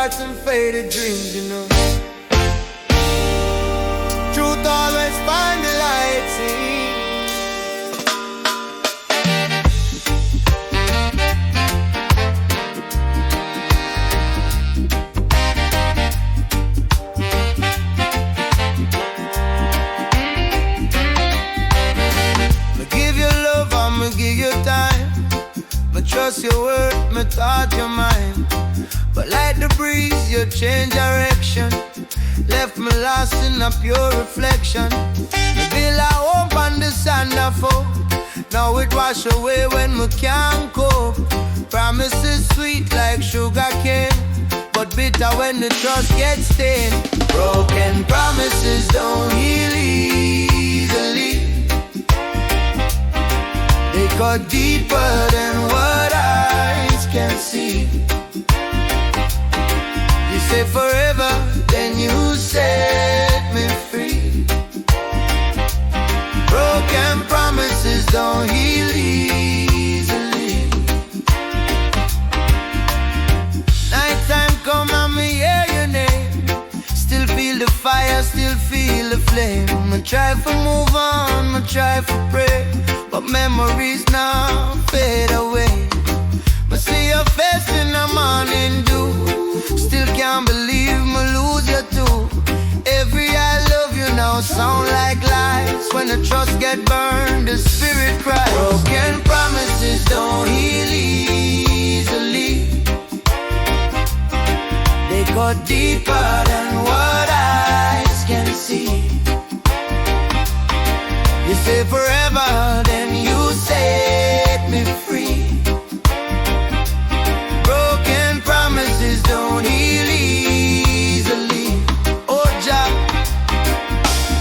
hearts and faded dreams, you know. Truth always find the light, see. Me give you love, I'ma give you time. Me trust your word, me thought your mind. But like the breeze, you change direction. Left me lost in a pure reflection. Me build a hope on the sand of hope. Now it wash away when me can't cope. Promises sweet like sugar cane, but bitter when the trust gets stained. Broken promises don't heal easily. They cut deeper than what eyes can see. You say forever, then you set me free. Broken promises don't heal easily. Nighttime come and me hear your name. Still feel the fire, still feel the flame. I try to move on, I try to pray, but memories now fade away. I see your face in the morning dew. Still can't believe me lose you too. Every I love you now sound like lies. When the trust get burned, the spirit cries. Broken promises don't heal easily. They go deeper than what eyes can see. You say forever,